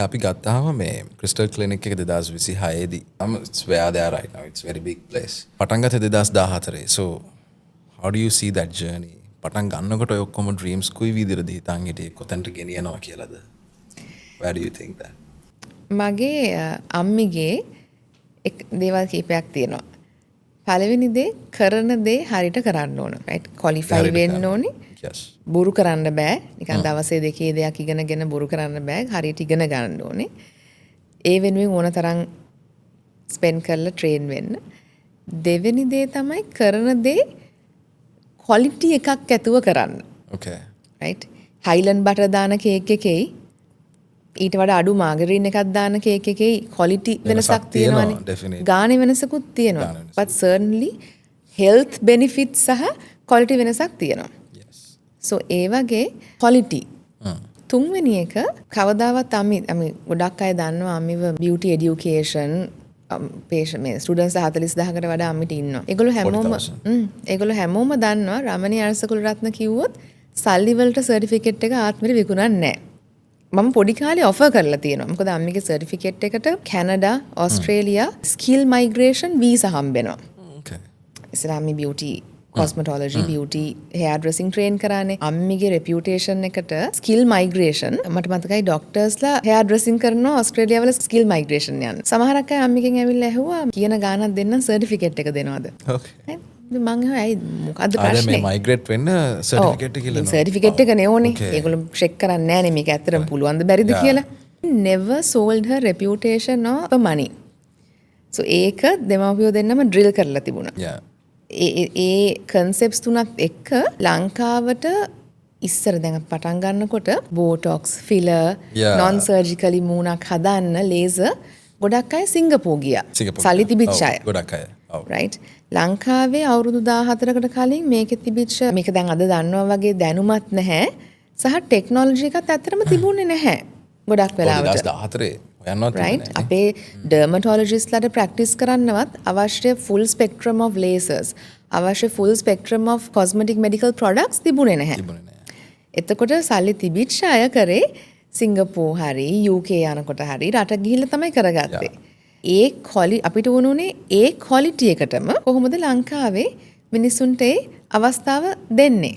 අපි ගත්තාම මේ ක්‍රිස්ටල් ක්ලිනික් එක 2026 දී it's where they are right now. It's very big place. පටන් ගත්තේ 2014. So how do you see that journey? පටන් ගන්නකොට ඔය ඔක්කොම dreams කුයි විදිහටද හිතන් හිටියේ කොතැනට ගෙනියනවා කියලාද? Where do you think that? මගේ අම්මිගේ එක් දේවල් කීපයක් තියෙනවා. පළවෙනි දේ කරන දේ හරියට කරන්න ඕන. right? qualify වෙන්න ඕනේ. Yes. බොරු කරන්න බෑ. නිකන් දවසේ දෙකේ දෙයක් ඉගෙනගෙන බොරු කරන්න බෑ. හරියට ඉගෙන ගන්න ඕනේ. ඒ වෙනුවෙන් ඕන තරම් ස්පෙන්ඩ් කරලා ට්‍රේන් වෙන්න. දෙවෙනි දේ තමයි කරන දේ ක්වොලිටි එකක් ඇතුව කරන්න. Okay. right? හයිලන්ඩ් බටර් දාන කේක් එකේ ඊට වඩා අඩු මාගරීන් එකක් දාන කේක් එකේ ක්වොලිටි වෙනසක් තියෙනවානේ. ගානේ වෙනසකුත් තියෙනවා. but certainly health benefits සහ quality වෙනසක් තියෙනවා. so ඒ වගේ quality තුන්වෙනි එක කවදාවත් අපි ගොඩක් අය දන්නවා අමිව beauty education patient මේ ස්ටුඩන්ට්ස් 40000කට වඩා අම්මිට ඉන්නවා. ඒගොල්ලෝ හැමෝම දන්නවා රමණී අරසකුල රත්න කිව්වොත් සල්ලි වලට සර්ටිෆිකේට් එක ආත්මෙට විකුණන්නේ නැහැ. මම පොඩි කාලේ ඔෆර් කරලා තියෙනවා. මොකද අම්මිගේ සර්ටිෆිකේට් එකට Canada, Australia skill migration visa හම්බෙනවා. Okay. ඉස්ලාමි beauty cosmetology beauty hair dressing train කරානේ. අම්මිගේ reputation එකට skill migration මට මතකයි doctorsලා hair dressing කරනවා ඕස්ට්‍රේලියාව වල skill migration යන. සමහරක් අය අම්මිගෙන් ඇවිල්ලා ඇහුවා කියන ගාණක් දෙන්නම් certificate එක දෙනවද? Okay. මම ඇහුවා ඇයි මොකද්ද ප්‍රශ්නේ? මේ migrate වෙන්න certificate එක කියලා. certificate එක නෙෝනේ. ඒගොල්ලෝ check කරන්නේ නැහනේ මේක ඇත්තටම පුළුවන්ද බැරිද කියලා. Never sold her reputation or money. so ඒක දෙමාපියෝ දෙන්නම drill කරලා තිබුණා. Yeah. ඒ කන්සෙප්ට්ස් තුනත් එක්ක ලංකාවට ඉස්සර දැන් පටන් ගන්නකොට බෝටොක්ස් ෆිලර් non surgically මූණක් හදන්න ලේසර් ගොඩක් අය සිංගප්පූර් ගියා. සල්ලි තිබිච්ච අය. ගොඩක් අය. right ලංකාවේ අවුරුදු 14කට කලින් මේකේ තිබිච්ච මේක දැන් අද දන්නවා වගේ දැනුමත් නැහැ සහ ටෙක්නොලොජි එකත් ඇත්තටම තිබුණේ නැහැ ගොඩක් වෙලාවට. 2014 right අපේ dermatologistලාට practice කරන්නවත් අවශ්‍ය full spectrum of lasers අවශ්‍ය full spectrum of cosmetic medical products තිබුණේ නැහැ. එතකොට සල්ලි තිබිච්ච අය කරේ සිංගප්පූර් හරි UK යනකොට හරි රට ගිහිල්ලා තමයි කරගත්තේ. අපිට වුණුනේ ඒ quality එකටම කොහොමද ලංකාවේ මිනිසුන්ට ඒ අවස්ථාව දෙන්නේ?